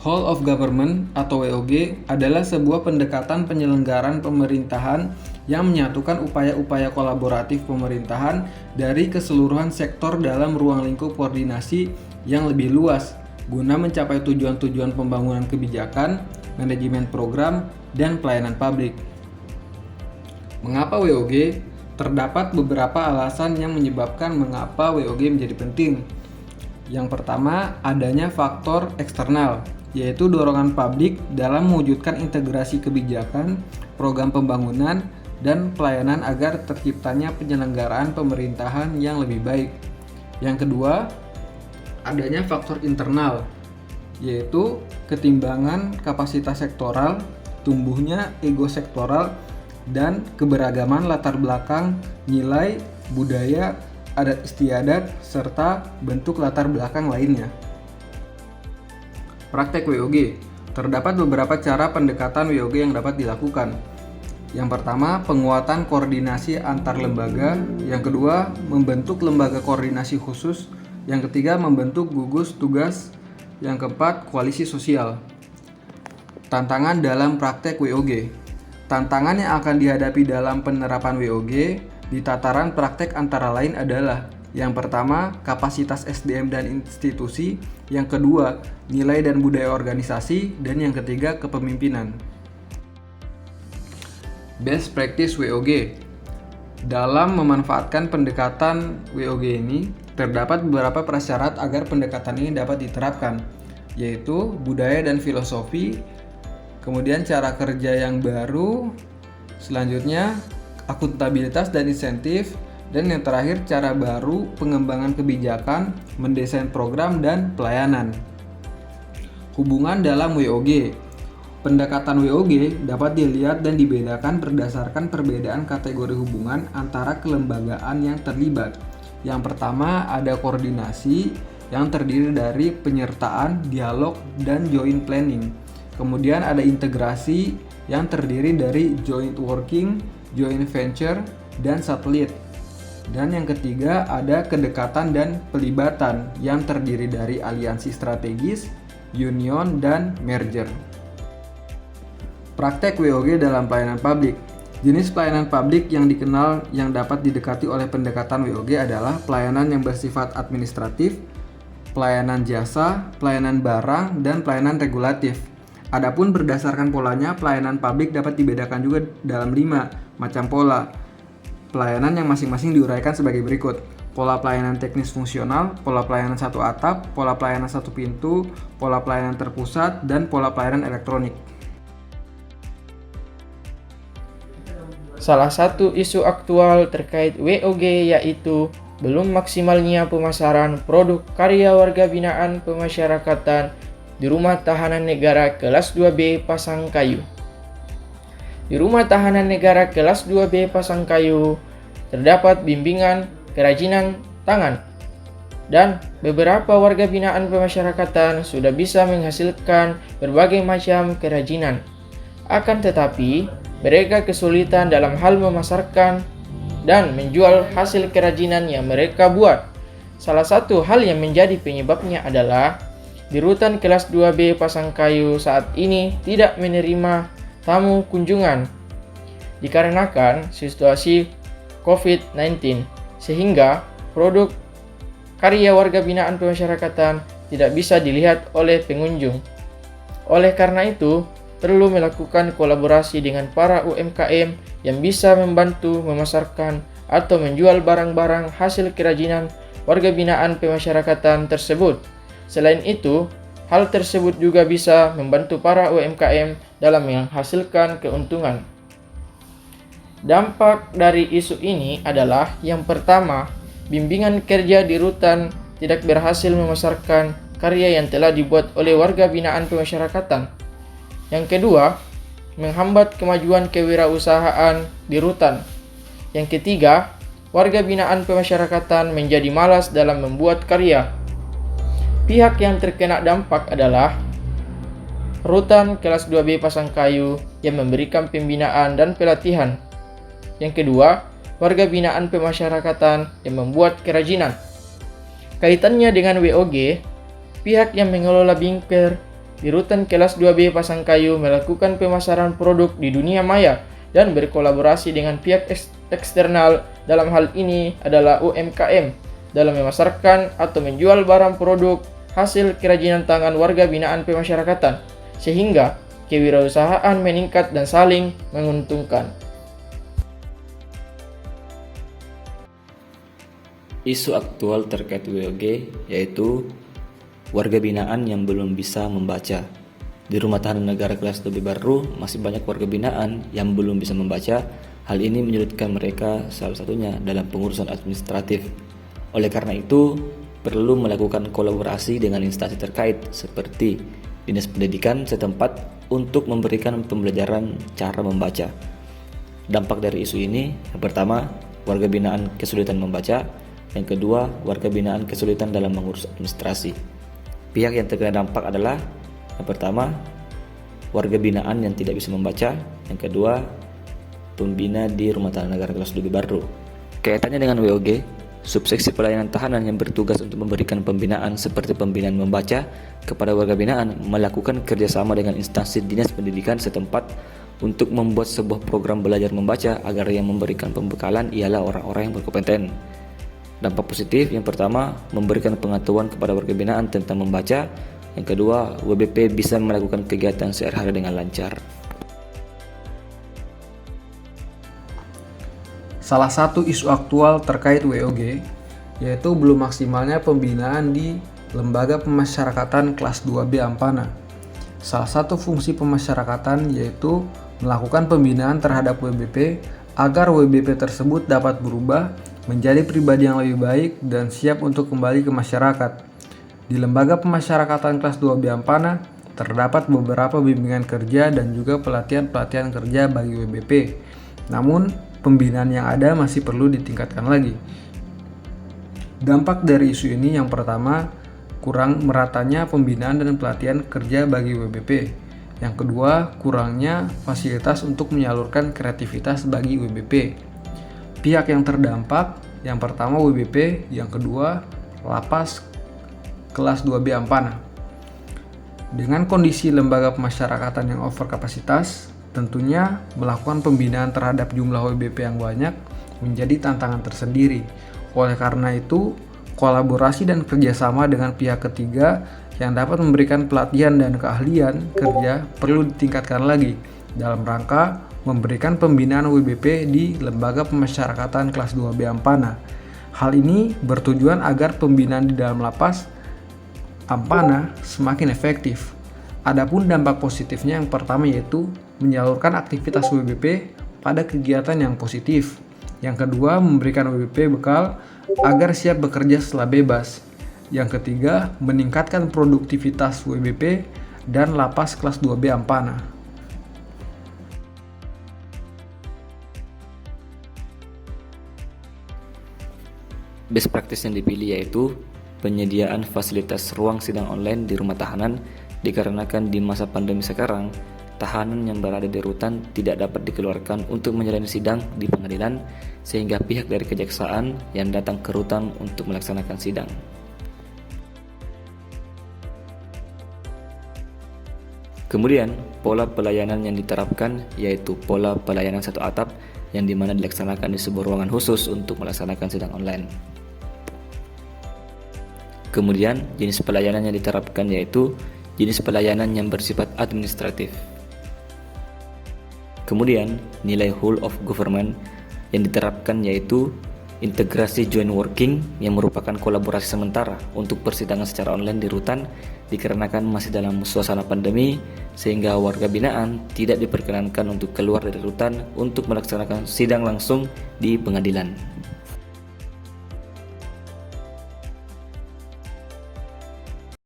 Whole of Government atau WOG adalah sebuah pendekatan penyelenggaraan pemerintahan yang menyatukan upaya-upaya kolaboratif pemerintahan dari keseluruhan sektor dalam ruang lingkup koordinasi yang lebih luas guna mencapai tujuan-tujuan pembangunan kebijakan, manajemen program, dan pelayanan publik. Mengapa WOG? Terdapat beberapa alasan yang menyebabkan mengapa WOG menjadi penting. Yang pertama, adanya faktor eksternal, yaitu dorongan publik dalam mewujudkan integrasi kebijakan, program pembangunan, dan pelayanan agar terciptanya penyelenggaraan pemerintahan yang lebih baik. Yang kedua, adanya faktor internal, yaitu ketimbangan kapasitas sektoral, tumbuhnya ego sektoral, dan keberagaman latar belakang, nilai, budaya, adat istiadat, serta bentuk latar belakang lainnya. Praktek WOG. Terdapat beberapa cara pendekatan WOG yang dapat dilakukan. Yang pertama, penguatan koordinasi antar lembaga. Yang kedua, membentuk lembaga koordinasi khusus. Yang ketiga, membentuk gugus tugas. Yang keempat, koalisi sosial. Tantangan dalam praktek WOG. Tantangan yang akan dihadapi dalam penerapan WOG di tataran praktek antara lain adalah: yang pertama, kapasitas SDM dan institusi; yang kedua, nilai dan budaya organisasi; dan yang ketiga, kepemimpinan. Best practice WOG. Dalam memanfaatkan pendekatan WOG ini, terdapat beberapa prasyarat agar pendekatan ini dapat diterapkan, yaitu budaya dan filosofi, kemudian cara kerja yang baru, selanjutnya akuntabilitas dan insentif, dan yang terakhir cara baru pengembangan kebijakan, mendesain program, dan pelayanan. Hubungan dalam WOG. Pendekatan WOG dapat dilihat dan dibedakan berdasarkan perbedaan kategori hubungan antara kelembagaan yang terlibat. Yang pertama, ada koordinasi yang terdiri dari penyertaan, dialog, dan joint planning. Kemudian ada integrasi yang terdiri dari joint working, joint venture, dan satelit. Dan yang ketiga ada kedekatan dan pelibatan yang terdiri dari aliansi strategis, union, dan merger. Praktek WOG dalam pelayanan publik. Jenis pelayanan publik yang dikenal yang dapat didekati oleh pendekatan WOG adalah pelayanan yang bersifat administratif, pelayanan jasa, pelayanan barang, dan pelayanan regulatif. Adapun berdasarkan polanya, pelayanan publik dapat dibedakan juga dalam 5 macam pola pelayanan yang masing-masing diuraikan sebagai berikut: pola pelayanan teknis fungsional, pola pelayanan satu atap, pola pelayanan satu pintu, pola pelayanan terpusat, dan pola pelayanan elektronik. Salah satu isu aktual terkait WOG yaitu belum maksimalnya pemasaran produk karya warga binaan pemasyarakatan di Rumah Tahanan Negara kelas 2B Pasangkayu. Di Rumah Tahanan Negara kelas 2B Pasangkayu terdapat bimbingan kerajinan tangan, dan beberapa warga binaan pemasyarakatan sudah bisa menghasilkan berbagai macam kerajinan. Akan tetapi, mereka kesulitan dalam hal memasarkan dan menjual hasil kerajinan yang mereka buat. Salah satu hal yang menjadi penyebabnya adalah di rutan kelas 2B Pasangkayu saat ini tidak menerima tamu kunjungan dikarenakan situasi COVID-19, sehingga produk karya warga binaan pemasyarakatan tidak bisa dilihat oleh pengunjung. Oleh karena itu, perlu melakukan kolaborasi dengan para UMKM yang bisa membantu memasarkan atau menjual barang-barang hasil kerajinan warga binaan pemasyarakatan tersebut. Selain itu, hal tersebut juga bisa membantu para UMKM dalam menghasilkan keuntungan. Dampak dari isu ini adalah: yang pertama, bimbingan kerja di rutan tidak berhasil memasarkan karya yang telah dibuat oleh warga binaan pemasyarakatan. Yang kedua, menghambat kemajuan kewirausahaan di rutan. Yang ketiga, warga binaan pemasyarakatan menjadi malas dalam membuat karya. Pihak yang terkena dampak adalah rutan kelas 2B Pasangkayu yang memberikan pembinaan dan pelatihan. Yang kedua, warga binaan pemasyarakatan yang membuat kerajinan. Kaitannya dengan WOG, pihak yang mengelola bingker di rutan kelas 2B Pasangkayu melakukan pemasaran produk di dunia maya dan berkolaborasi dengan pihak eksternal, dalam hal ini adalah UMKM, dalam memasarkan atau menjual barang produk hasil kerajinan tangan warga binaan pemasyarakatan, sehingga kewirausahaan meningkat dan saling menguntungkan. Isu aktual terkait WOG yaitu warga binaan yang belum bisa membaca. Di rumah tahanan negara kelas 2B baru masih banyak warga binaan yang belum bisa membaca. Hal ini menyulitkan mereka salah satunya dalam pengurusan administratif. Oleh karena itu, perlu melakukan kolaborasi dengan instansi terkait seperti Dinas Pendidikan setempat untuk memberikan pembelajaran cara membaca. Dampak dari isu ini, yang pertama, warga binaan kesulitan membaca. Yang kedua, warga binaan kesulitan dalam mengurus administrasi. Pihak yang terkena dampak adalah yang pertama, warga binaan yang tidak bisa membaca. Yang kedua, pembina di rumah tahanan negara kelas 2B baru. Kaitannya dengan WOG, subseksi pelayanan tahanan yang bertugas untuk memberikan pembinaan seperti pembinaan membaca kepada warga binaan melakukan kerjasama dengan instansi Dinas Pendidikan setempat untuk membuat sebuah program belajar membaca agar yang memberikan pembekalan ialah orang-orang yang berkompeten. Dampak positif yang pertama, memberikan pengetahuan kepada warga binaan tentang membaca. Yang kedua, WBP bisa melakukan kegiatan sehari-hari dengan lancar. Salah satu isu aktual terkait WOG yaitu belum maksimalnya pembinaan di Lembaga Pemasyarakatan kelas 2B Ampana. Salah satu fungsi pemasyarakatan yaitu melakukan pembinaan terhadap WBP agar WBP tersebut dapat berubah menjadi pribadi yang lebih baik dan siap untuk kembali ke masyarakat. Di Lembaga Pemasyarakatan kelas 2B Ampana terdapat beberapa bimbingan kerja dan juga pelatihan-pelatihan kerja bagi WBP. Namun, pembinaan yang ada masih perlu ditingkatkan lagi. Dampak dari isu ini yang pertama, kurang meratanya pembinaan dan pelatihan kerja bagi WBP. Yang kedua, kurangnya fasilitas untuk menyalurkan kreativitas bagi WBP. Pihak yang terdampak, yang pertama WBP, yang kedua Lapas kelas 2B Ampana. Dengan kondisi lembaga pemasyarakatan yang over kapasitas, tentunya melakukan pembinaan terhadap jumlah WBP yang banyak menjadi tantangan tersendiri. Oleh karena itu, kolaborasi dan kerjasama dengan pihak ketiga yang dapat memberikan pelatihan dan keahlian kerja perlu ditingkatkan lagi dalam rangka memberikan pembinaan WBP di Lembaga Pemasyarakatan kelas 2B Ampana. Hal ini bertujuan agar pembinaan di dalam lapas Ampana semakin efektif. Adapun dampak positifnya yang pertama yaitu menyalurkan aktivitas WBP pada kegiatan yang positif. Yang kedua, memberikan WBP bekal agar siap bekerja setelah bebas. Yang ketiga, meningkatkan produktivitas WBP dan lapas kelas 2B Ampana. Best practice yang dipilih yaitu penyediaan fasilitas ruang sidang online di rumah tahanan, dikarenakan di masa pandemi sekarang, tahanan yang berada di rutan tidak dapat dikeluarkan untuk menjalani sidang di pengadilan, sehingga pihak dari kejaksaan yang datang ke rutan untuk melaksanakan sidang. Kemudian, pola pelayanan yang diterapkan yaitu pola pelayanan satu atap yang dimana dilaksanakan di sebuah ruangan khusus untuk melaksanakan sidang online. Kemudian, jenis pelayanan yang diterapkan yaitu jenis pelayanan yang bersifat administratif. Kemudian, nilai whole of government yang diterapkan yaitu integrasi joint working yang merupakan kolaborasi sementara untuk persidangan secara online di rutan, dikarenakan masih dalam suasana pandemi sehingga warga binaan tidak diperkenankan untuk keluar dari rutan untuk melaksanakan sidang langsung di pengadilan.